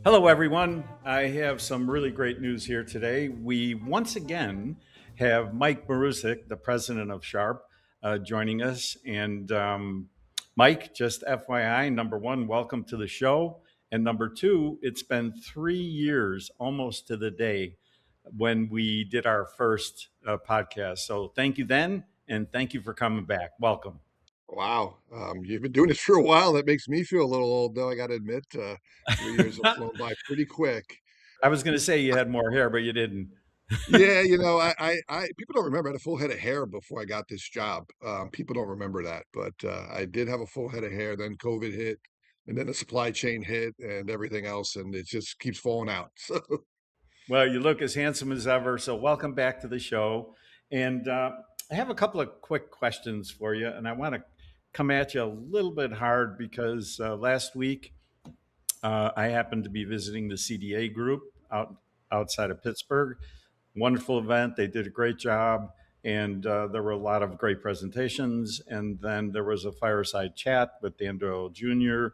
Hello, everyone. I have some really great news here today. We once again have Mike Marusic, the president of Sharp, joining us. And Mike, just FYI, number one, welcome to the show. And number two, it's been 3 years almost to the day when we did our first podcast. So thank you then, and thank you for coming back. Welcome. Wow, you've been doing this for a while. That makes me feel a little old, though. I got to admit, 3 years have flown by pretty quick. I was going to say you had more hair, but you didn't. Yeah, people don't remember I had a full head of hair before I got this job. People don't remember that, but I did have a full head of hair. Then COVID hit, and then the supply chain hit, and everything else, and it just keeps falling out. So, Well, you look as handsome as ever. So, welcome back to the show. And I have a couple of quick questions for you. And I want to come at you a little bit hard because last week I happened to be visiting the CDA group outside of Pittsburgh. Wonderful event. They did a great job. And there were a lot of great presentations. And then there was a fireside chat with Dan Doyle Jr.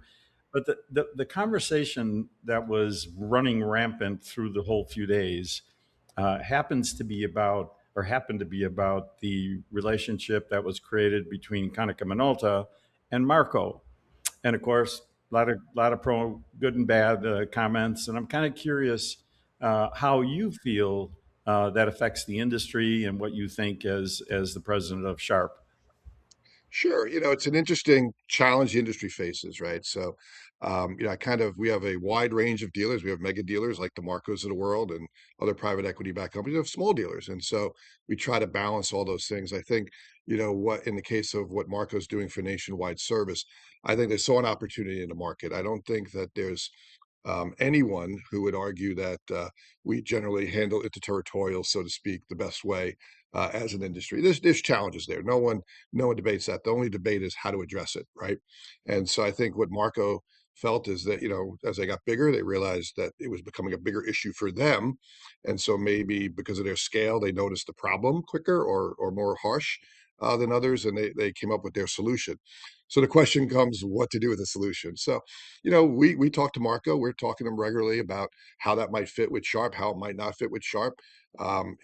But the conversation that was running rampant through the whole few days happened to be about the relationship that was created between Konica Minolta and Marco. And of course, a lot of pro good and bad comments. And I'm kind of curious how you feel that affects the industry and what you think as the president of Sharp. sure, it's an interesting challenge the industry faces, right? So, we have a wide range of dealers. We have mega dealers like the Marcos of the world and other private equity backed companies. We have small dealers. And so we try to balance all those things. I think, what in the case of what Marco's doing for nationwide service, I think they saw an opportunity in the market. I don't think that there's anyone who would argue that we generally handle interterritorial, so to speak, the best way as an industry. There's challenges there. No one debates that. The only debate is how to address it, right? And so I think what Marco felt is that as they got bigger, they realized that it was becoming a bigger issue for them, and so maybe because of their scale, they noticed the problem quicker or more harsh than others, and they came up with their solution. So the question comes, what to do with the solution? So we talk to Marco. We're talking to him regularly about how that might fit with Sharp, how it might not fit with Sharp.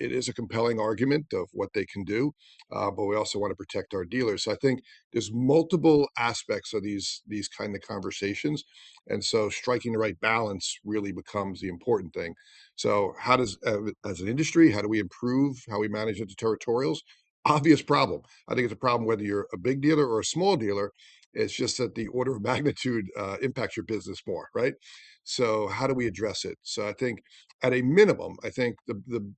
It is a compelling argument of what they can do, but we also want to protect our dealers. So I think there's multiple aspects of these kind of conversations, and so striking the right balance really becomes the important thing. So how does, as an industry, how do we improve how we manage interterritorials? Obvious problem. I think it's a problem whether you're a big dealer or a small dealer. It's just that the order of magnitude impacts your business more, right? So how do we address it? So I think at a minimum, I think the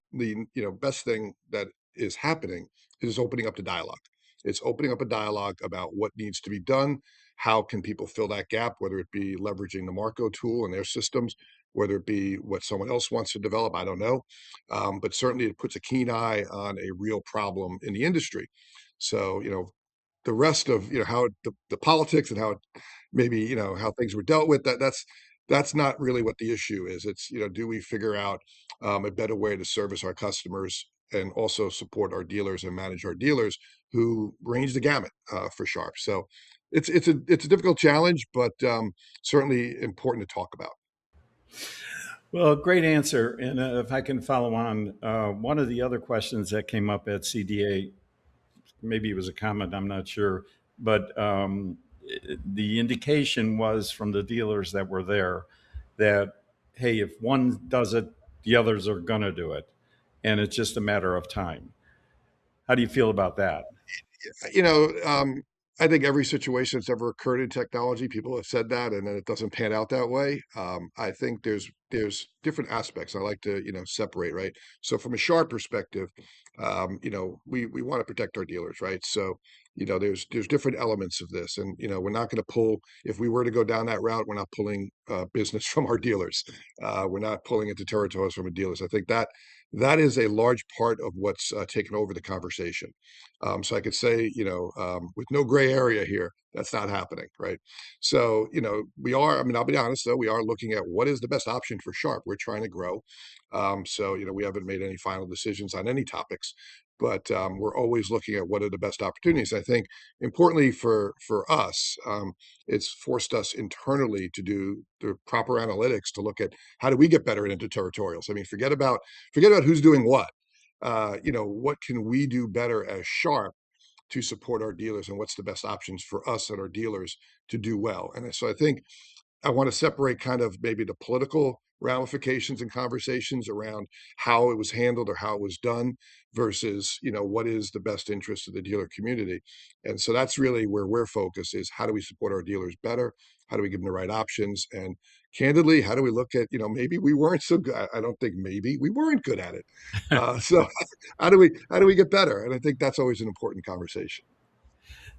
best thing that is happening is opening up the dialogue. It's opening up a dialogue about what needs to be done. How can people fill that gap, whether it be leveraging the Marco tool and their systems, whether it be what someone else wants to develop, I don't know. But certainly it puts a keen eye on a real problem in the industry. So, the rest of how the politics and how maybe how things were dealt with, that's not really what the issue is. It's do we figure out a better way to service our customers and also support our dealers and manage our dealers who range the gamut for Sharp. So it's a difficult challenge, but certainly important to talk about. Well, great answer. And if I can follow on, one of the other questions that came up at CDA, maybe it was a comment, I'm not sure, but the indication was from the dealers that were there that, hey, if one does it, the others are going to do it. And it's just a matter of time. How do you feel about that? You know, um, I think every situation that's ever occurred in technology, people have said that, and then it doesn't pan out that way. I think there's different aspects. I like to separate, right? So from a Sharp perspective, we want to protect our dealers, right? So there's different elements of this, and we're not going to pull. If we were to go down that route, we're not pulling business from our dealers. We're not pulling into territories from our dealers. I think that is a large part of what's taken over the conversation. So I could say, with no gray area here, that's not happening, right? So, I mean, I'll be honest though, we are looking at what is the best option for Sharp. We're trying to grow. So, we haven't made any final decisions on any topics, but we're always looking at what are the best opportunities. I think importantly for us, it's forced us internally to do the proper analytics to look at how do we get better into territorials. I mean, forget about who's doing what. What can we do better as Sharp to support our dealers, and what's the best options for us and our dealers to do well. And so I think I want to separate kind of maybe the political ramifications and conversations around how it was handled or how it was done versus, what is the best interest of the dealer community. And so that's really where we're focused is how do we support our dealers better? How do we give them the right options? And candidly, how do we look at, maybe we weren't so good. I don't think maybe we weren't good at it. So how do we get better? And I think that's always an important conversation.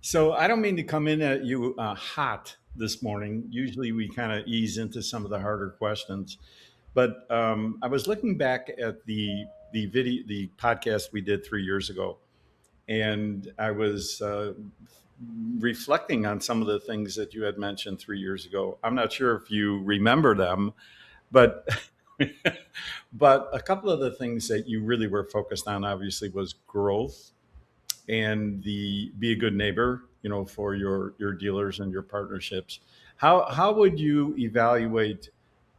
So I don't mean to come in at you hot this morning. Usually we kind of ease into some of the harder questions, but I was looking back at the podcast we did 3 years ago, and I was reflecting on some of the things that you had mentioned 3 years ago. I'm not sure if you remember them, but but a couple of the things that you really were focused on obviously was growth and the be a good neighbor, for your dealers and your partnerships. How would you evaluate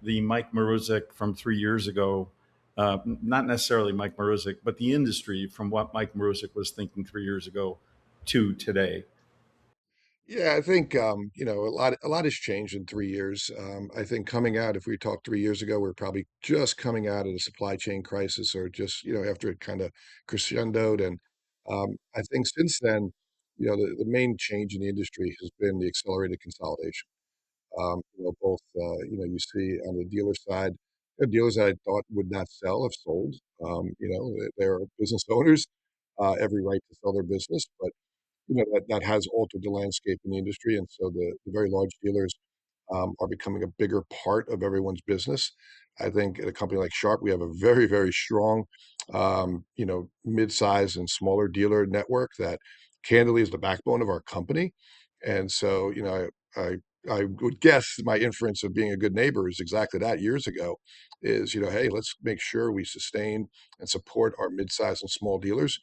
the Mike Marusic from 3 years ago? Not necessarily Mike Marusic, but the industry from what Mike Marusic was thinking 3 years ago to today. Yeah, I think a lot has changed in 3 years. I think coming out, if we talked 3 years ago, we're probably just coming out of the supply chain crisis, or just after it kind of crescendoed. And I think since then, the main change in the industry has been the accelerated consolidation. Both you see on the dealer side, dealers that I thought would not sell have sold. They're business owners, every right to sell their business, but that has altered the landscape in the industry, and so the very large dealers are becoming a bigger part of everyone's business. I think at a company like Sharp, we have a very, very strong, mid-size and smaller dealer network that candidly is the backbone of our company. And so, I I would guess my inference of being a good neighbor is exactly that years ago is, hey, let's make sure we sustain and support our mid-size and small dealers,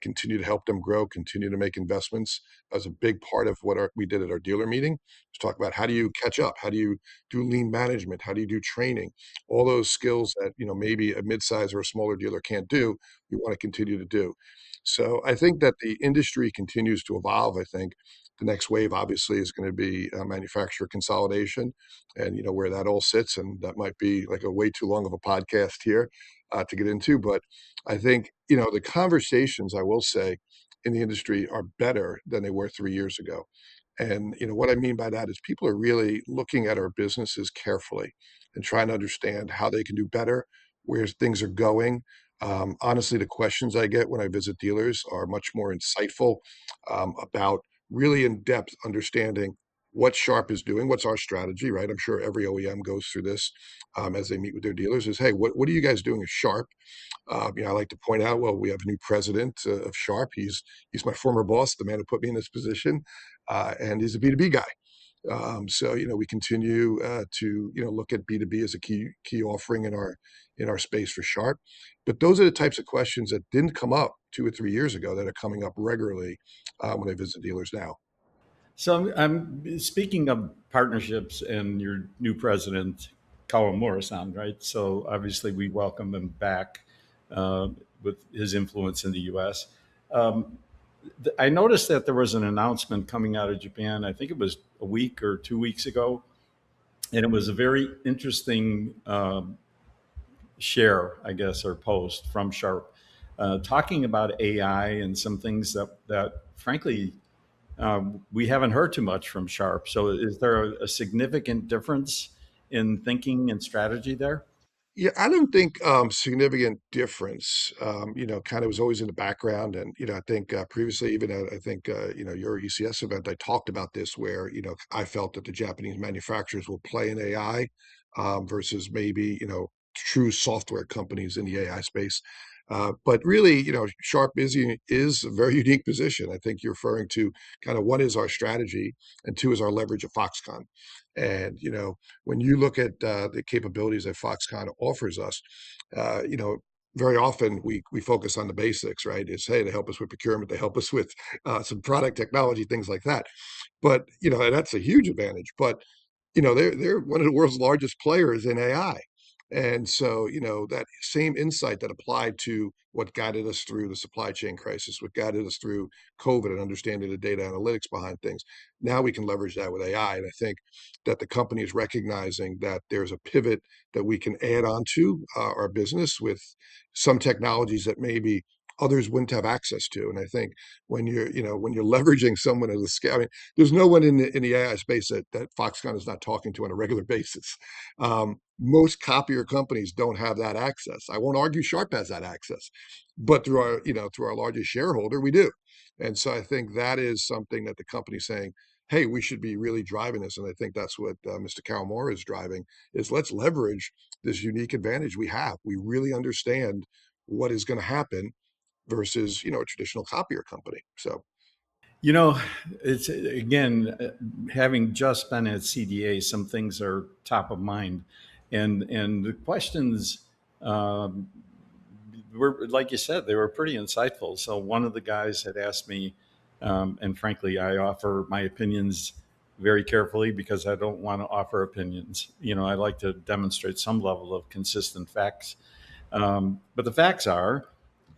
continue to help them grow, continue to make investments. As a big part of what we did at our dealer meeting to talk about how do you catch up? How do you do lean management? How do you do training? All those skills that, maybe a mid-size or a smaller dealer can't do, we want to continue to do. So I think that the industry continues to evolve. I think the next wave obviously is going to be manufacturer consolidation, and where that all sits, and that might be like a way too long of a podcast here to get into. But I think the conversations, I will say, in the industry are better than they were 3 years ago. And what I mean by that is people are really looking at our businesses carefully and trying to understand how they can do better, where things are going. Honestly, the questions I get when I visit dealers are much more insightful about really in-depth understanding what Sharp is doing, what's our strategy, right? I'm sure every OEM goes through this as they meet with their dealers is, hey, what are you guys doing at Sharp? I like to point out, well, we have a new president of Sharp. He's my former boss, the man who put me in this position, and he's a B2B guy. So we continue to look at B2B as a key offering in our space for Sharp. But those are the types of questions that didn't come up 2 or 3 years ago that are coming up regularly when I visit dealers now. So I'm speaking of partnerships and your new president, Colin Morrison, right? So obviously we welcome him back uh, with his influence in the U.S. Um, I noticed that there was an announcement coming out of Japan. I think it was a week or 2 weeks ago, and it was a very interesting share, I guess, or post from Sharp, talking about AI and some things that frankly we haven't heard too much from Sharp. So is there a significant difference in thinking and strategy there? Yeah, I don't think significant difference. Kind of was always in the background, and I think previously, even at I think your ECS event, I talked about this, where I felt that the Japanese manufacturers will play in AI versus maybe true software companies in the AI space. But really, Sharp is a very unique position. I think you're referring to kind of one is our strategy, and two is our leverage of Foxconn. And when you look at the capabilities that Foxconn offers us, very often we focus on the basics, right? It's, hey, they help us with procurement, they help us with some product technology, things like that. But and that's a huge advantage. But they're one of the world's largest players in AI. And so, that same insight that applied to what guided us through the supply chain crisis, what guided us through COVID and understanding the data analytics behind things, now we can leverage that with AI. And I think that the company is recognizing that there's a pivot that we can add on to our business with some technologies that maybe others wouldn't have access to. And I think when you're leveraging someone at a scale, I mean, there's no one in the AI space that Foxconn is not talking to on a regular basis. Most copier companies don't have that access. I won't argue Sharp has that access, but through our largest shareholder, we do. And so I think that is something that the company's saying, hey, we should be really driving this. And I think that's what Mr. Moore is driving is let's leverage this unique advantage we have. We really understand what is going to happen versus, a traditional copier company. So You know, it's again, having just been at CDA, some things are top of mind, and the questions um, were, like you said, they were pretty insightful. So one of the guys had asked me, and frankly, I offer my opinions very carefully because I don't want to offer opinions. I like to demonstrate some level of consistent facts. But the facts are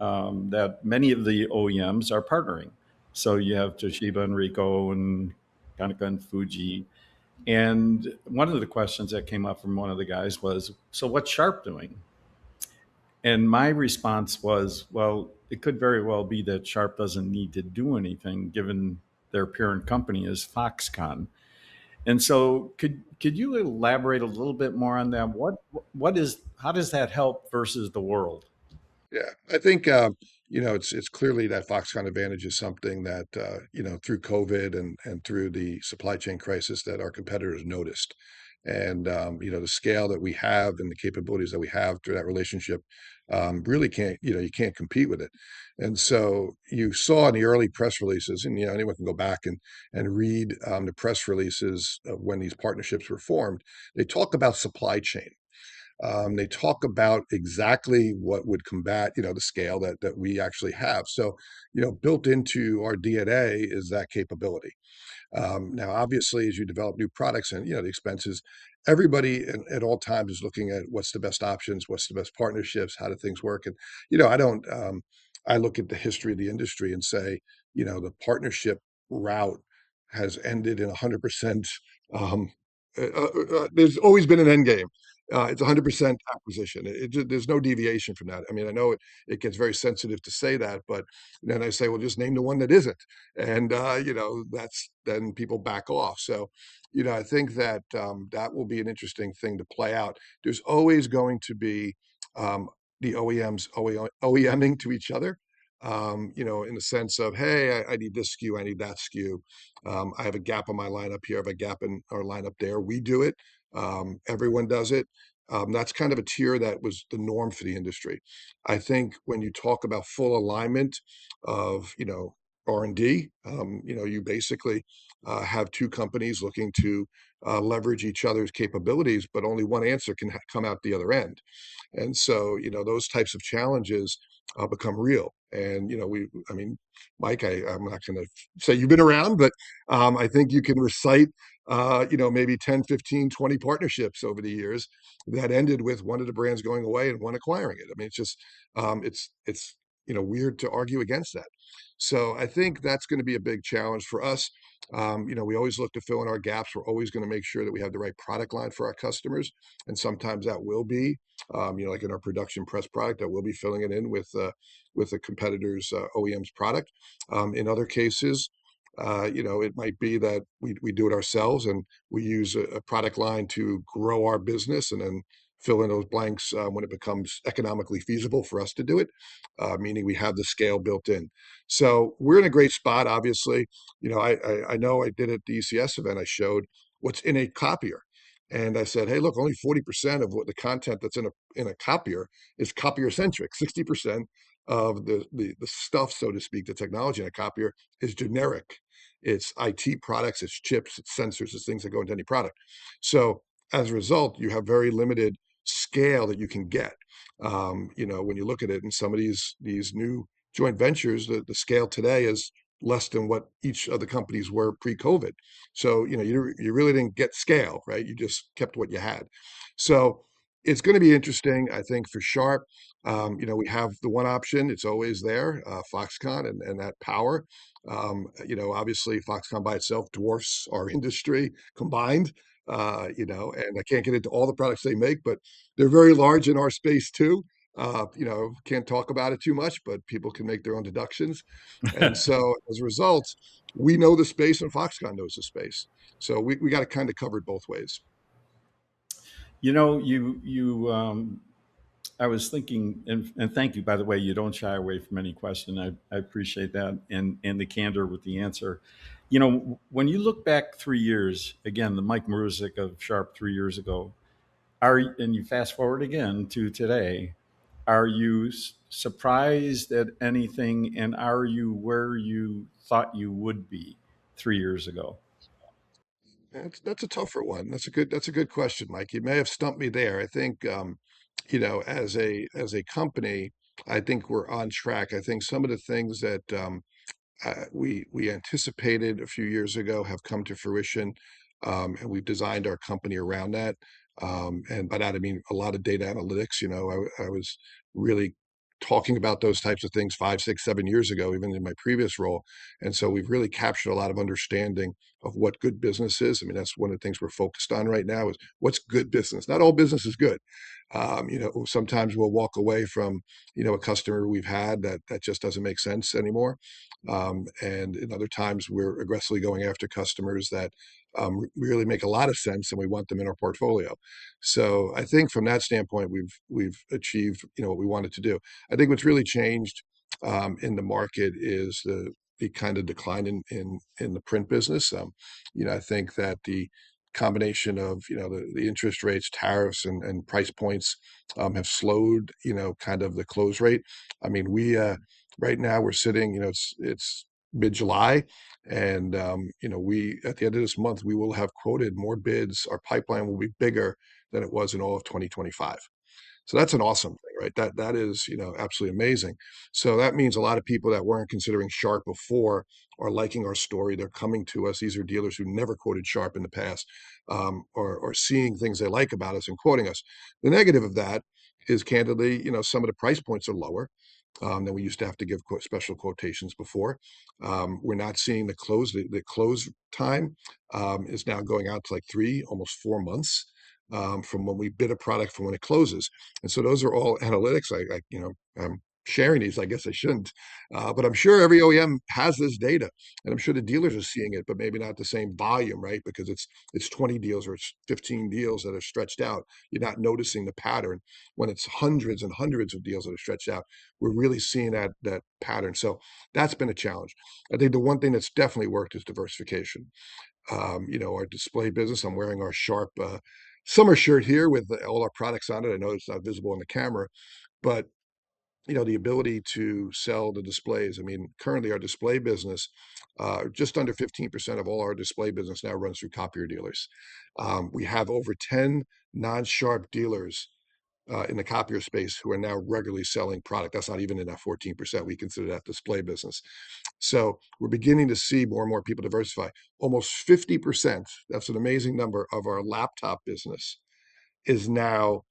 that many of the OEMs are partnering. So you have Toshiba and Ricoh and Konica and Fuji. And one of the questions that came up from one of the guys was, so what's Sharp doing? And my response was, well, it could very well be that Sharp doesn't need to do anything given their parent company is Foxconn. And so could you elaborate a little bit more on that? What is how does that help versus the world? yeah, I think it's clearly that Foxconn advantage is something that through COVID and through the supply chain crisis that our competitors noticed, and the scale that we have and the capabilities that we have through that relationship really can't you can't compete with it. And so you saw in the early press releases, and anyone can go back and read the press releases of when these partnerships were formed. They talk about supply chain. They talk about exactly what would combat, the scale that we actually have. So, built into our DNA is that capability. Now, obviously, as you develop new products and the expenses, everybody at all times is looking at what's the best options, what's the best partnerships, how do things work, and I don't. I look at the history of the industry and say, the partnership route has ended in 100%. Um, there's always been an end game. It's 100% acquisition. There's no deviation from that. I mean, I know it gets very sensitive to say that, but then I say, well, just name the one that isn't, and that's then people back off. So, I think that that will be an interesting thing to play out. There's always going to be um, the OEMs OEMing to each other. In the sense of, hey, I need this SKU, I need that SKU. I have a gap in my lineup here, I have a gap in our lineup there. We do it. Everyone does it. That's kind of a tier that was the norm for the industry. I think when you talk about full alignment of, R&D, you basically have two companies looking to leverage each other's capabilities, but only one answer can come out the other end. And so, those types of challenges become real. And, I mean, Mike, I'm not going to say you've been around, but I think you can recite, maybe 10, 15, 20 partnerships over the years that ended with one of the brands going away and one acquiring it. I mean, it's just, it's, weird to argue against that. So I think that's going to be a big challenge for us. We always look to fill in our gaps. We're always going to make sure that we have the right product line for our customers. And sometimes that will be like in our production press product, that we'll be filling it in with a competitor's OEM's product. In other cases, it might be that we do it ourselves and we use a product line to grow our business and then fill in those blanks when it becomes economically feasible for us to do it, meaning we have the scale built in. So we're in a great spot. Obviously, I know I did at the ECS event. I showed what's in a copier. And I said, hey, look, only 40% of what the content that's in a copier is copier centric. 60% of the stuff, so to speak, the technology in a copier is generic. It's IT products, it's chips, it's sensors, it's things that go into any product. So as a result, you have very limited scale that you can get. When you look at it in some of these new joint ventures, the scale today is less than what each of the companies were pre-COVID. So, you really didn't get scale, right? You just kept what you had. So it's going to be interesting, I think, for Sharp. We have the one option, it's always there, Foxconn and that power. Obviously Foxconn by itself dwarfs our industry combined. And I can't get into all the products they make, but they're very large in our space too. Can't talk about it too much, but people can make their own deductions. And so as a result, we know the space and Foxconn knows the space. So we got it kind of covered both ways. You I was thinking, and thank you, by the way, you don't shy away from any question. I appreciate that and the candor with the answer. When you look back 3 years, again, the Mike Marusic of Sharp 3 years ago, and you fast forward again to today, are you surprised at anything, and are you where you thought you would be 3 years ago? That's a tougher one. That's a good question, Mike. You may have stumped me there. I think as a company, I think we're on track. I think some of the things that we anticipated a few years ago have come to fruition, and we've designed our company around that. And by that I mean a lot of data analytics. I was really talking about those types of things 5, 6, 7 years ago, even in my previous role. And so we've really captured a lot of understanding of what good business is. I mean, that's one of the things we're focused on right now is what's good business. Not all business is good. Sometimes we'll walk away from, a customer we've had that just doesn't make sense anymore. And in other times, we're aggressively going after customers that really make a lot of sense, and we want them in our portfolio. So I think from that standpoint, we've achieved what we wanted to do. I think what's really changed in the market is the kind of decline in the print business. I think that the combination of the interest rates, tariffs, and price points have slowed kind of the close rate. I mean, we right now we're sitting, it's mid-July, and we at the end of this month we will have quoted more bids. Our pipeline will be bigger than it was in all of 2025. So that's an awesome thing, right? That is, absolutely amazing. So that means a lot of people that weren't considering Sharp before are liking our story. They're coming to us. These are dealers who never quoted Sharp in the past, or seeing things they like about us and quoting us. The negative of that is candidly, some of the price points are lower. Than we used to have to give special quotations before. We're not seeing the close time is now going out to like 3, almost 4 months from when we bid a product from when it closes. And so those are all analytics. I'm sharing these. I guess I shouldn't, but I'm sure every OEM has this data, and I'm sure the dealers are seeing it, but maybe not the same volume, right? Because it's 20 deals or it's 15 deals that are stretched out. You're not noticing the pattern when it's hundreds and hundreds of deals that are stretched out. We're really seeing that pattern. So that's been a challenge. I think the one thing that's definitely worked is diversification. Our display business. I'm wearing our Sharp summer shirt here with all our products on it. I know it's not visible on the camera, but the ability to sell the displays. I mean, currently our display business, just under 15% of all our display business now runs through copier dealers. We have over 10 non-Sharp dealers in the copier space who are now regularly selling product. That's not even in that 14% we consider that display business. So we're beginning to see more and more people diversify. Almost 50%, that's an amazing number, of our laptop business is now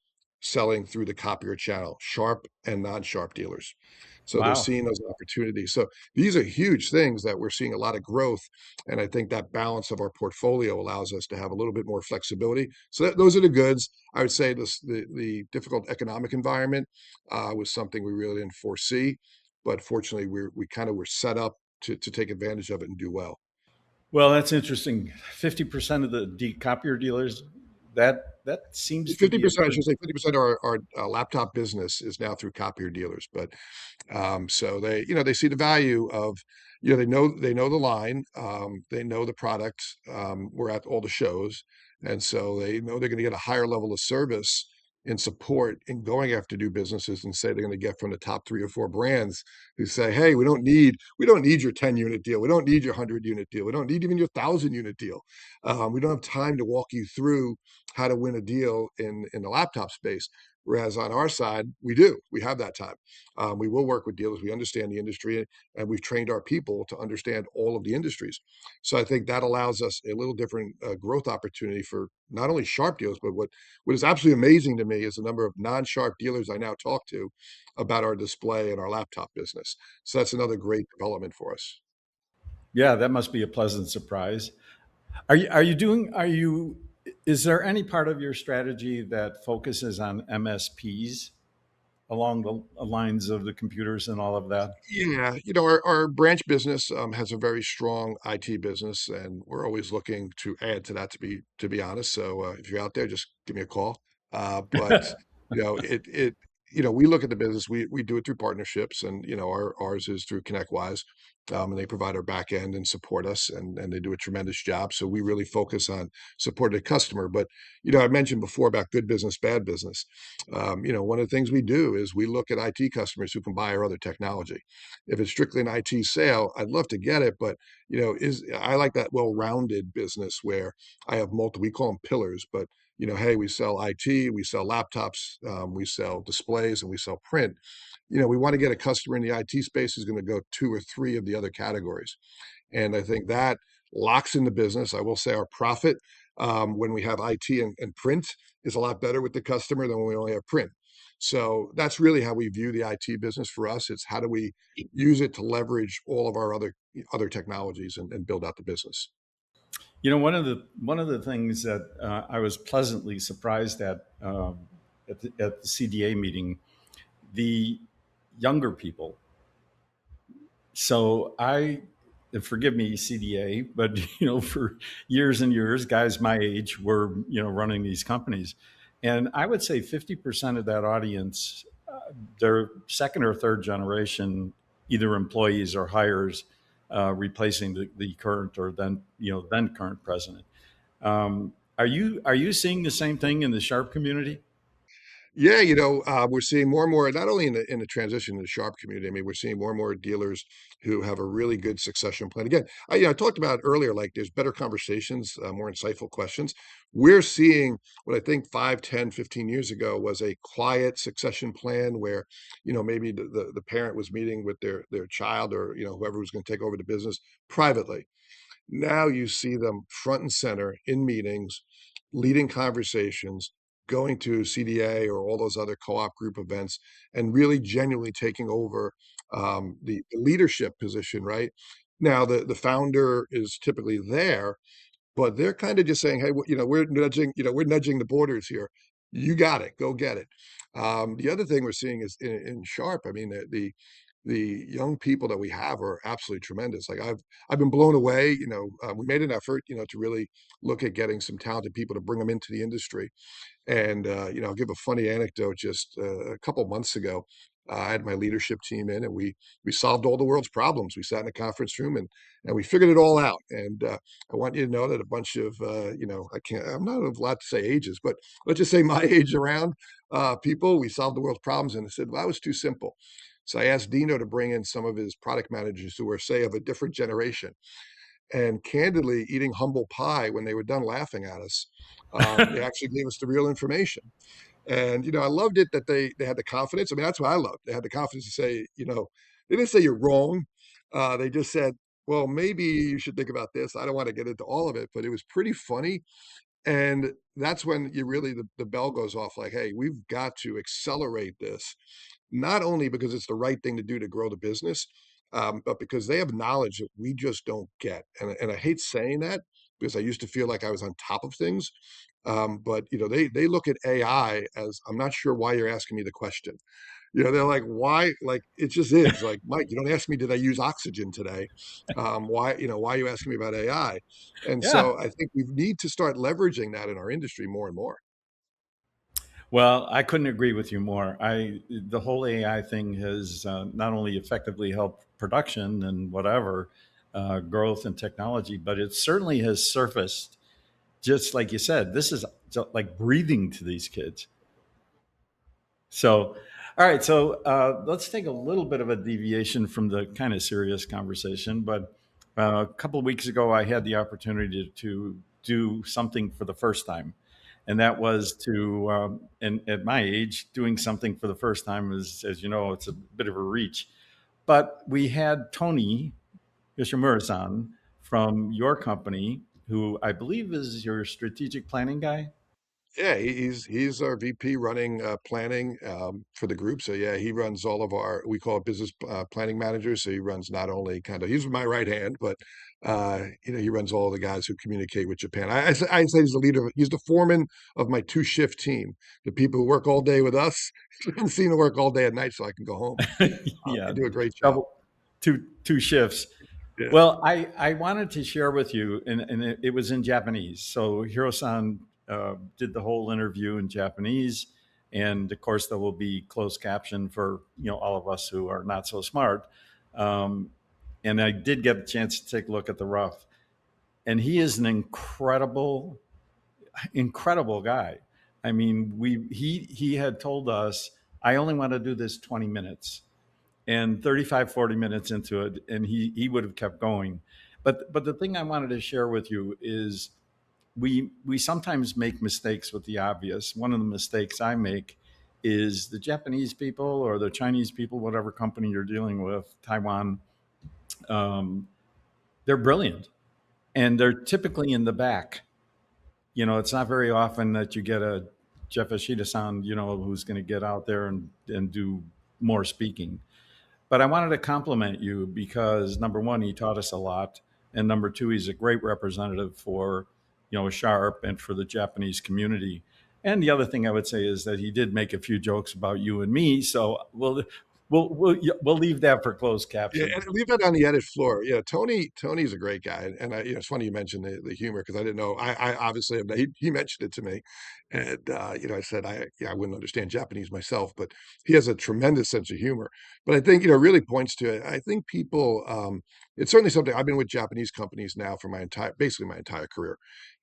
selling through the copier channel, Sharp and non-Sharp dealers. So they're Wow. seeing those opportunities. So these are huge things that we're seeing a lot of growth. And I think that balance of our portfolio allows us to have a little bit more flexibility. So those are the goods. I would say the difficult economic environment was something we really didn't foresee. But fortunately, we kind of were set up to take advantage of it and do well. Well, that's interesting. 50% of the copier dealers, that seems to Fifty be a percent, I should good. say, 50% of our laptop business is now through copier dealers. But so they see the value of, they know the line, they know the product. We're at all the shows, and so they know they're going to get a higher level of service and support in going after new businesses and say they're going to get from the top 3 or 4 brands who say, hey, we don't need your 10 unit deal. We don't need your 100 unit deal. We don't need even your 1,000 unit deal. We don't have time to walk you through how to win a deal in the laptop space. Whereas on our side, we do. We have that time. We will work with dealers. We understand the industry, and we've trained our people to understand all of the industries. So I think that allows us a little different growth opportunity for not only sharp deals, but what is absolutely amazing to me is the number of non-sharp dealers I now talk to about our display and our laptop business. So that's another great development for us. Yeah, that must be a pleasant surprise. Are you is there any part of your strategy that focuses on MSPs along the lines of the computers and all of that? Yeah, our branch business has a very strong IT business, and we're always looking to add to that. To be honest, so if you're out there, just give me a call. But we look at the business. We do it through partnerships, and ours is through ConnectWise, and they provide our back end and support us, and they do a tremendous job. So we really focus on supporting the customer. But I mentioned before about good business, bad business. One of the things we do is we look at IT customers who can buy our other technology. If it's strictly an IT sale, I'd love to get it, but is I like that well-rounded business where I have multiple, we call them pillars, but hey, we sell IT, we sell laptops, we sell displays, and we sell print. We want to get a customer in the IT space who's going to go 2 or 3 of the other categories. And I think that locks in the business. I will say our profit when we have IT and print is a lot better with the customer than when we only have print. So that's really how we view the IT business for us. It's how do we use it to leverage all of our other technologies and build out the business. One of the things that I was pleasantly surprised at the CDA meeting, the younger people. So I, and forgive me, CDA, but for years and years, guys my age were running these companies, and I would say 50% of that audience, they're second or third generation, either employees or hires, replacing the current or then current president. Are you seeing the same thing in the Sharp community? Yeah, we're seeing more and more, not only in the transition in the sharp community. I mean, we're seeing more and more dealers who have a really good succession plan. Again, I talked about earlier, like there's better conversations, more insightful questions. We're seeing what I think 5, 10, 15 years ago was a quiet succession plan where, maybe the parent was meeting with their child or, whoever was going to take over the business privately. Now you see them front and center in meetings, leading conversations, going to CDA or all those other co-op group events, and really genuinely taking over the leadership position, right? Now, the founder is typically there, but they're kind of just saying, hey, we're nudging the borders here. You got it, go get it. The other thing we're seeing is in Sharp. I mean, the young people that we have are absolutely tremendous. Like I've been blown away. We made an effort, to really look at getting some talented people to bring them into the industry. And I'll give a funny anecdote. Just a couple months ago, I had my leadership team in, and we solved all the world's problems. We sat in a conference room and we figured it all out. And I want you to know that a bunch of I'm not allowed to say ages, but let's just say my age around people, we solved the world's problems. And I said, well, that was too simple. So I asked Dino to bring in some of his product managers who were, say, of a different generation. And candidly, eating humble pie when they were done laughing at us, they actually gave us the real information. And I loved it that they had the confidence. I mean, that's what I loved. They had the confidence to say, they didn't say you're wrong. They just said, well, maybe you should think about this. I don't want to get into all of it, but it was pretty funny. And that's when you really the bell goes off like, hey, we've got to accelerate this, not only because it's the right thing to do to grow the business, but because they have knowledge that we just don't get. And I hate saying that because I used to feel like I was on top of things. But they look at AI as I'm not sure why you're asking me the question. They're like, why? Like it just is. Like, Mike, you don't ask me, did I use oxygen today? Why are you asking me about AI? And Yeah. so I think we need to start leveraging that in our industry more and more. Well, I couldn't agree with you more. The whole AI thing has not only effectively helped production and whatever growth and technology, but it certainly has surfaced. Just like you said, this is like breathing to these kids. So, all right. So let's take a little bit of a deviation from the kind of serious conversation. But a couple of weeks ago, I had the opportunity to do something for the first time. And that was to, and at my age, doing something for the first time is, as you know, it's a bit of a reach. But we had Tony Yoshimura-san from your company, who I believe is your strategic planning guy. Yeah, he's our VP running planning for the group. So yeah, he runs all of our we call it business planning managers. So he runs not only kind of he's my right hand, but he runs all the guys who communicate with Japan. I say he's the leader. He's the foreman of my two shift team. The people who work all day with us and seem to work all day at night, so I can go home. They Yeah, do a great job. double two shifts. Yeah. Well, I wanted to share with you, and it was in Japanese. So Hiro-san did the whole interview in Japanese, and of course there will be closed caption for all of us who are not so smart. Um, and I did get a chance to take a look at the rough, and he is an incredible guy. I mean, he had told us I only want to do this 20 minutes, and 35, 40 minutes into it, and he would have kept going. But the thing I wanted to share with you is we sometimes make mistakes with the obvious. One of the mistakes I make is the Japanese people or the Chinese people, whatever company you're dealing with, Taiwan, um, they're brilliant, and they're typically in the back. It's not very often that you get a Jeff Ashita-san, who's going to get out there and do more speaking. But I wanted to compliment you because number one, he taught us a lot, and number two, he's a great representative for Sharp and for the Japanese community. And the other thing I would say is that he did make a few jokes about you and me, so we'll leave that for closed Yeah, caption. and leave that on the edit floor. Yeah, Tony's a great guy, and it's funny you mentioned the humor because I didn't know. I obviously have, he mentioned it to me, and I said I wouldn't understand Japanese myself, but he has a tremendous sense of humor. But I think it really points to it. I think people, it's certainly something I've been with Japanese companies now for basically my entire career,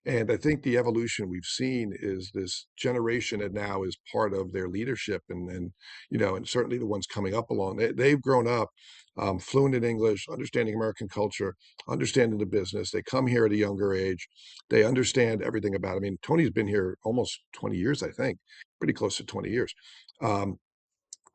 and I think the evolution we've seen is this generation that now is part of their leadership, and certainly the ones coming up along, they've grown up fluent in English, understanding American culture, understanding the business. They come here at a younger age. They understand everything about it. I mean, Tony's been here almost 20 years, I think, pretty close to 20 years. Um,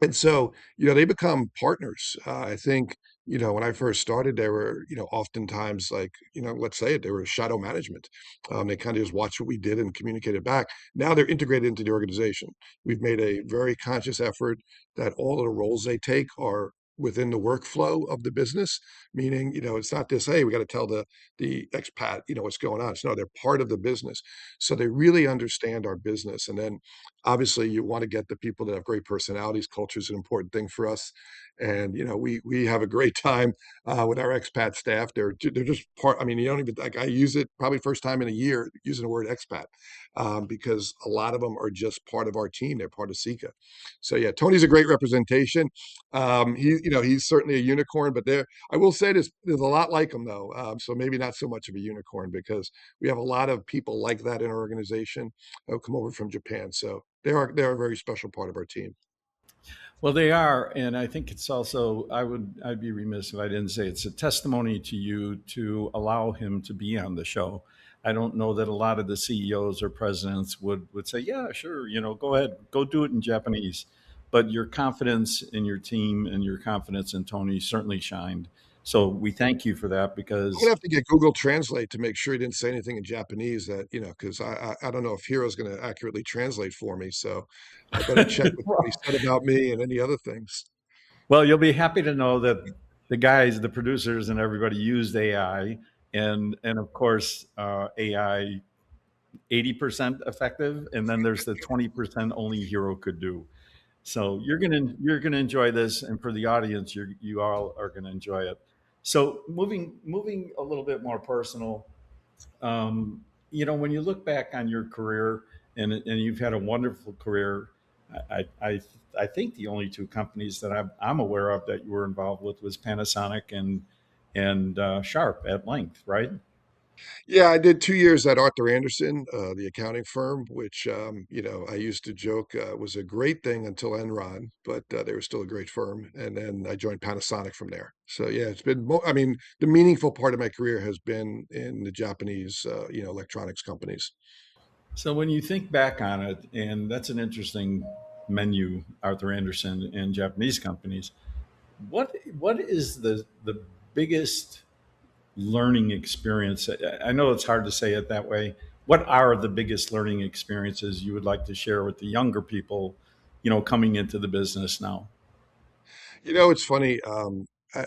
and so, they become partners. I think, when I first started, they were, oftentimes like, let's say it, they were shadow management. They kind of just watched what we did and communicated back. Now they're integrated into the organization. We've made a very conscious effort that all of the roles they take are within the workflow of the business, meaning, it's not this, hey, we got to tell the expat, what's going on. It's no, they're part of the business. So they really understand our business. And then obviously you want to get the people that have great personalities. Culture is an important thing for us, and we have a great time with our expat staff. They're just part. I mean, you don't even like I use it probably first time in a year using the word expat because a lot of them are just part of our team. They're part of Sika. So yeah, Tony's a great representation. He's certainly a unicorn, but I will say this: there's a lot like him though. So maybe not so much of a unicorn because we have a lot of people like that in our organization who come over from Japan. So they're a very special part of our team. Well, they are, and I think it's also I'd be remiss if I didn't say it's a testimony to you to allow him to be on the show. I don't know that a lot of the CEOs or presidents would say, "Yeah, sure, go ahead, go do it in Japanese." But your confidence in your team and your confidence in Tony certainly shined. So we thank you for that I'm gonna because have to get Google Translate to make sure he didn't say anything in Japanese that, because I don't know if Hero's gonna accurately translate for me. So I better check with what he said about me and any other things. well, you'll be happy to know that the guys, the producers, and everybody used AI, and of course, AI 80% effective, and then there's the 20% only Hero could do. So you're gonna enjoy this, and for the audience, you all are gonna enjoy it. So moving a little bit more personal, when you look back on your career, and you've had a wonderful career, I think the only two companies that I'm aware of that you were involved with was Panasonic and Sharp at length, right? Yeah, I did 2 years at Arthur Anderson, the accounting firm, which I used to joke was a great thing until Enron, but they were still a great firm. And then I joined Panasonic from there. So yeah, it's been. I mean, the meaningful part of my career has been in the Japanese, electronics companies. So when you think back on it, and that's an interesting menu, Arthur Anderson and Japanese companies. What is the biggest learning experience? I know it's hard to say it that way. What are the biggest learning experiences you would like to share with the younger people, coming into the business now? It's funny.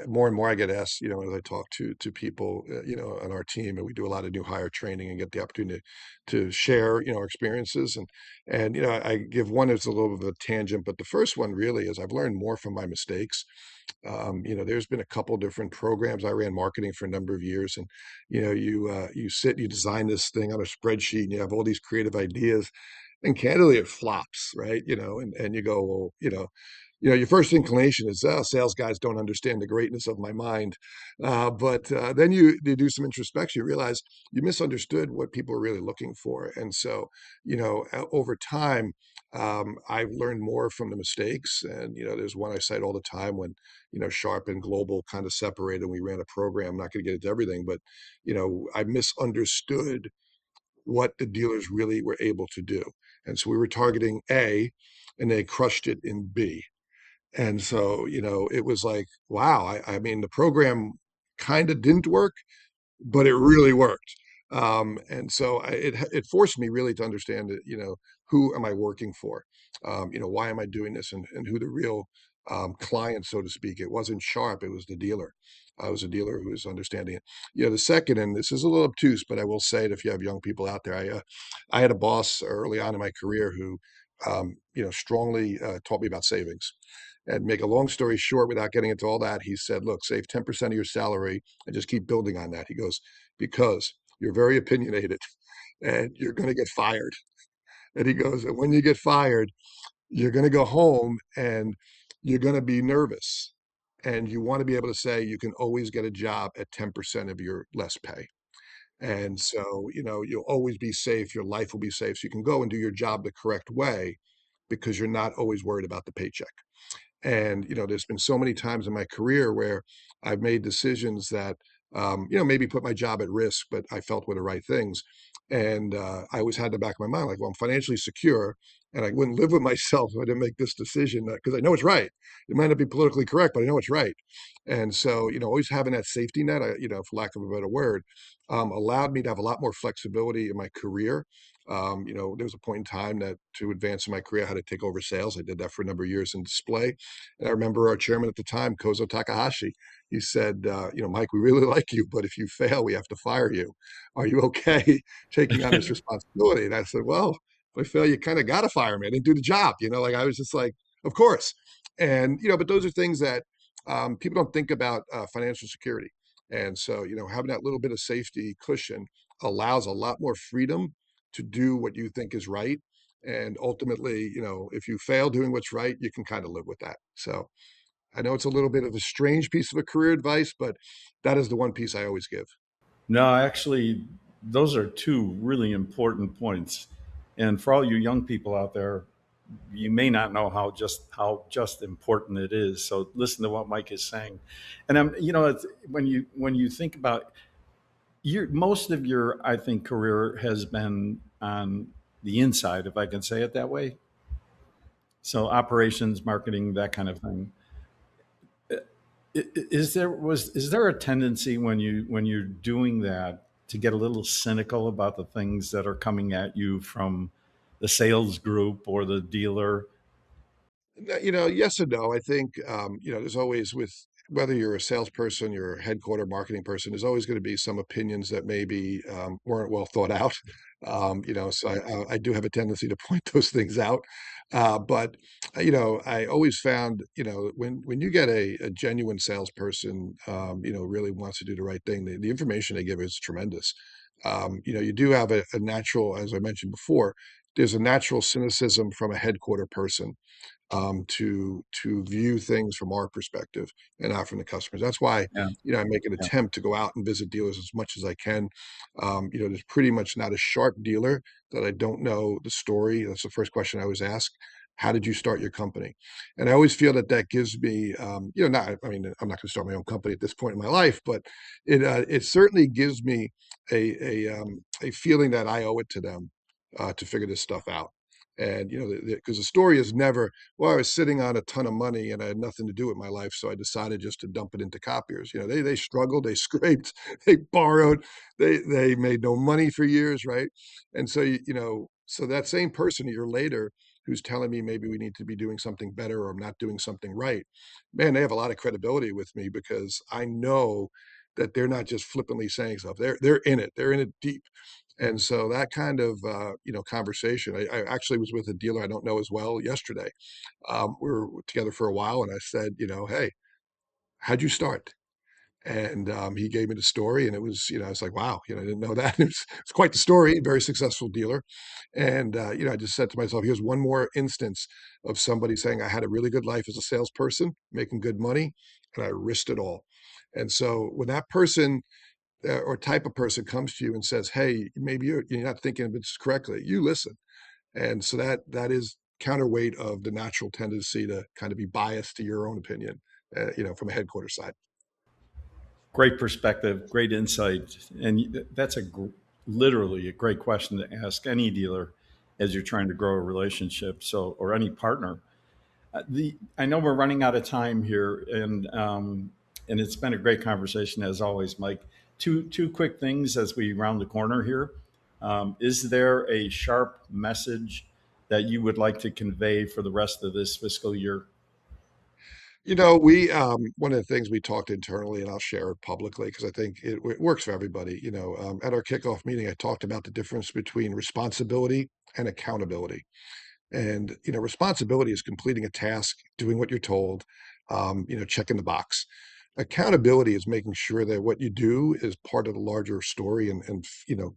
More and more I get asked, as I talk to people, on our team, and we do a lot of new hire training and get the opportunity to share, our experiences. And I give one that's a little bit of a tangent, but the first one really is I've learned more from my mistakes. There's been a couple different programs. I ran marketing for a number of years, and you sit, you design this thing on a spreadsheet, and you have all these creative ideas, and candidly, it flops, right? And you go, well, your first inclination is, sales guys don't understand the greatness of my mind. But then you do some introspection, you realize you misunderstood what people are really looking for. And so, over time, I've learned more from the mistakes. And, there's one I cite all the time when, Sharp and Global kind of separated. We ran a program. I'm not going to get into everything, but, I misunderstood what the dealers really were able to do. And so we were targeting A, and they crushed it in B. And so, it was like, wow, I mean, the program kind of didn't work, but it really worked. And so it forced me really to understand that, who am I working for? Why am I doing this, and who the real client, so to speak. It wasn't Sharp, it was the dealer. I was a dealer who was understanding it. The second, and this is a little obtuse, but I will say it if you have young people out there. I had a boss early on in my career who, strongly taught me about savings. And make a long story short, without getting into all that, he said, look, save 10% of your salary and just keep building on that. He goes, because you're very opinionated and you're going to get fired. And he goes, and when you get fired, you're going to go home and you're going to be nervous. And you want to be able to say you can always get a job at 10% of your less pay. And so, you'll always be safe. Your life will be safe. So you can go and do your job the correct way because you're not always worried about the paycheck. And, there's been so many times in my career where I've made decisions that, maybe put my job at risk, but I felt were the right things. And I always had in the back of my mind, like, well, I'm financially secure and I wouldn't live with myself if I didn't make this decision because I know it's right. It might not be politically correct, but I know it's right. And so, always having that safety net, for lack of a better word, allowed me to have a lot more flexibility in my career. There was a point in time that to advance in my career, I had to take over sales. I did that for a number of years in display. And I remember our chairman at the time, Kozo Takahashi, he said, Mike, we really like you, but if you fail, we have to fire you. Are you okay taking on this responsibility? And I said, well, if I fail, you kind of got to fire me. I didn't do the job. Like I was just like, of course. And, but those are things that people don't think about financial security. And so, having that little bit of safety cushion allows a lot more freedom to do what you think is right. And ultimately, if you fail doing what's right, you can kind of live with that. So I know it's a little bit of a strange piece of a career advice, but that is the one piece I always give. No, actually, those are two really important points. And for all you young people out there, you may not know how just important it is. So listen to what Mike is saying. And it's, when you think about your most of your, I think, career has been on the inside, if I can say it that way. So operations, marketing, that kind of thing. Is there a tendency when you're doing that to get a little cynical about the things that are coming at you from the sales group or the dealer? Yes and no. I think, there's always with whether you're a salesperson, you're a headquarter marketing person, there's always going to be some opinions that maybe weren't well thought out. So I do have a tendency to point those things out. But I always found, when you get a genuine salesperson, really wants to do the right thing, the information they give is tremendous. You do have a natural, as I mentioned before, there's a natural cynicism from a headquarter person to view things from our perspective and not from the customers. That's why, Yeah. I make an Yeah. attempt to go out and visit dealers as much as I can. There's pretty much not a sharp dealer that I don't know the story. That's the first question I always ask. How did you start your company? And I always feel that that gives me, not, I mean, I'm not going to start my own company at this point in my life, but it certainly gives me a feeling that I owe it to them to figure this stuff out. And because the story is never, well, I was sitting on a ton of money and I had nothing to do with my life, so I decided just to dump it into copiers. They struggled, they scraped, they borrowed, they made no money for years, right? And so so that same person a year later who's telling me maybe we need to be doing something better or I'm not doing something right, man, they have a lot of credibility with me because I know that they're not just flippantly saying stuff. They're in it. They're in it deep. And so that kind of conversation. I actually was with a dealer I don't know as well yesterday. We were together for a while, and I said, hey, how'd you start? And he gave me the story, and it was, I was like, wow, I didn't know that. It's quite the story. Very successful dealer, and I just said to myself, here's one more instance of somebody saying I had a really good life as a salesperson, making good money, and I risked it all. And so when that person or type of person comes to you and says, "Hey, maybe you're not thinking of this correctly," you listen, and so that is counterweight of the natural tendency to kind of be biased to your own opinion, from a headquarters side. Great perspective, great insight, and that's literally a great question to ask any dealer as you're trying to grow a relationship. So, or any partner. The I know we're running out of time here, and it's been a great conversation as always, Mike. Two quick things as we round the corner here. Is there a sharp message that you would like to convey for the rest of this fiscal year? We one of the things we talked internally, and I'll share it publicly because I think it works for everybody. At our kickoff meeting, I talked about the difference between responsibility and accountability. And, responsibility is completing a task, doing what you're told, checking the box. Accountability is making sure that what you do is part of the larger story and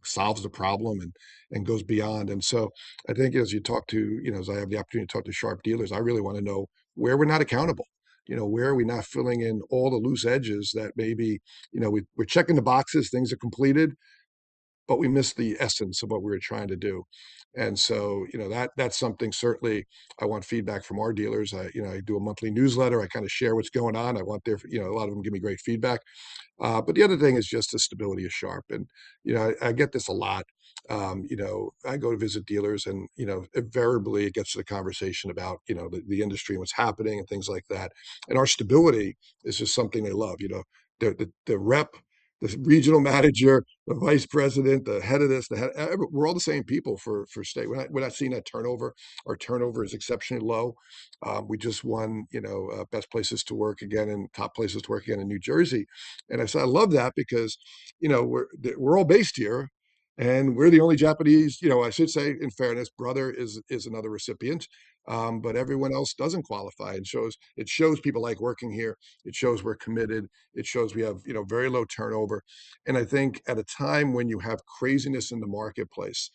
solves the problem and goes beyond. And so I think as you talk to, as I have the opportunity to talk to sharp dealers, I really want to know where we're not accountable. Where are we not filling in all the loose edges that maybe, we're checking the boxes, things are completed, but we missed the essence of what we were trying to do. And so, that's something certainly I want feedback from our dealers. I do a monthly newsletter. I kind of share what's going on. I want their, a lot of them give me great feedback. But the other thing is just the stability of Sharp. And, I get this a lot. I go to visit dealers and, invariably it gets to the conversation about, the industry and what's happening and things like that. And our stability is just something they love. The rep, the regional manager, the vice president, the head of this, we're all the same people for state. We're not seeing that turnover. Our turnover is exceptionally low. We just won, best places to work again and top places to work again in New Jersey. And I said, I love that because, we're all based here and we're the only Japanese, I should say, in fairness, brother is another recipient. But everyone else doesn't qualify and it shows people like working here. It shows we're committed. It shows we have, very low turnover. And I think at a time when you have craziness in the marketplace,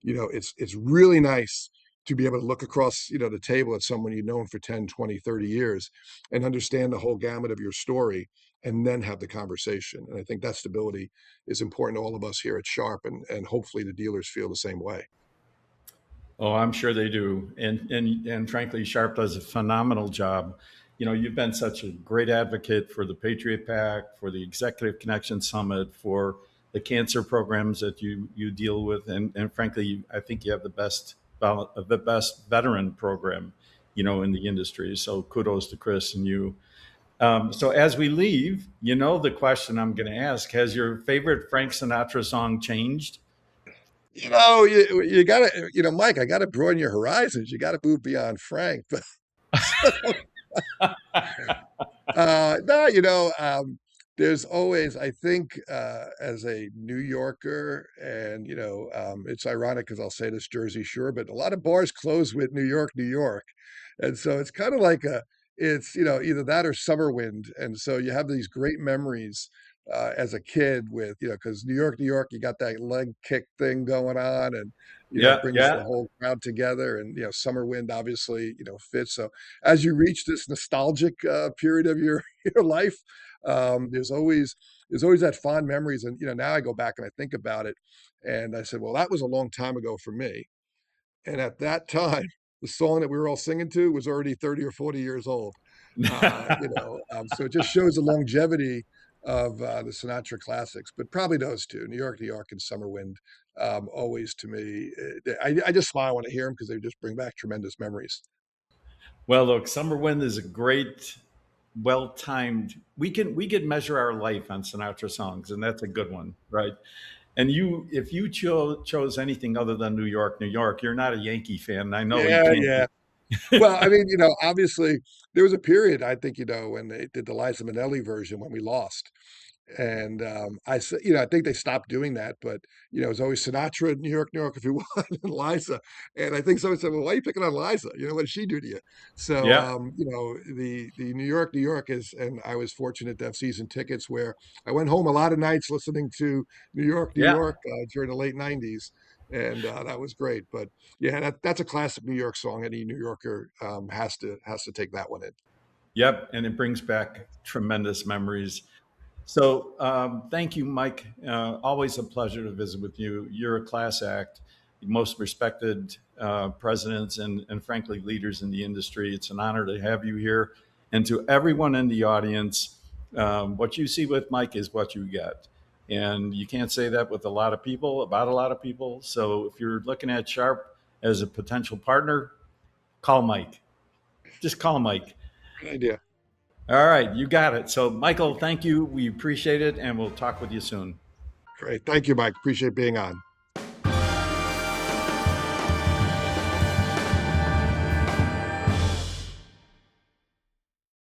it's really nice to be able to look across, the table at someone you've known for 10, 20, 30 years and understand the whole gamut of your story and then have the conversation. And I think that stability is important to all of us here at Sharp and hopefully the dealers feel the same way. Oh, I'm sure they do, and frankly, Sharp does a phenomenal job. You've been such a great advocate for the Patriot Pact, for the Executive Connection Summit, for the cancer programs that you deal with, and frankly, I think you have the best veteran program, in the industry. So kudos to Chris and you. So as we leave, the question I'm going to ask: Has your favorite Frank Sinatra song changed? You gotta, Mike, I gotta broaden your horizons. You gotta move beyond Frank. But no, there's always, I think, as a New Yorker, and it's ironic because I'll say this Jersey Shore, but a lot of bars close with New York, New York, and so it's kind of like it's either that or Summer Wind, and so you have these great memories as a kid with, because New York, you got that leg kick thing going on, and Yeah, it brings the yeah. whole crowd together, and Summer Wind obviously fits. So as you reach this nostalgic period of your your life, there's always that fond memories, and now I go back and I think about it, and I said, well, that was a long time ago for me, and at that time, the song that we were all singing to was already 30 or 40 years old. So it just shows the longevity of the Sinatra classics, but probably those two, New York, and Summer Wind, always to me. I just smile when I hear them because they just bring back tremendous memories. Well, look, Summer Wind is a great, well-timed. We could measure our life on Sinatra songs, and that's a good one, right? And if you chose anything other than New York, you're not a Yankee fan. I know you Yeah, can't yeah. be. Well, I mean, obviously there was a period, I think, when they did the Liza Minnelli version when we lost. And I think they stopped doing that, but it was always Sinatra, New York, if you want, and Liza. And I think someone said, "Well, why are you picking on Liza? What did she do to you?" So, Yeah, the New York is, and I was fortunate to have season tickets where I went home a lot of nights listening to New yeah, York during the late '90s, and that was great. But yeah, that's a classic New York song. Any New Yorker has to take that one in. yep. And it brings back tremendous memories. So, thank you, Mike. Always a pleasure to visit with you. You're a class act, most respected presidents and frankly, leaders in the industry. It's an honor to have you here. And to everyone in the audience, what you see with Mike is what you get. And you can't say that with a lot of people, about a lot of people. So, if you're looking at Sharp as a potential partner, call Mike. Just call Mike. Good idea. All right, you got it. So, Michael, thank you. We appreciate it, and we'll talk with you soon. Great. Thank you, Mike. Appreciate being on.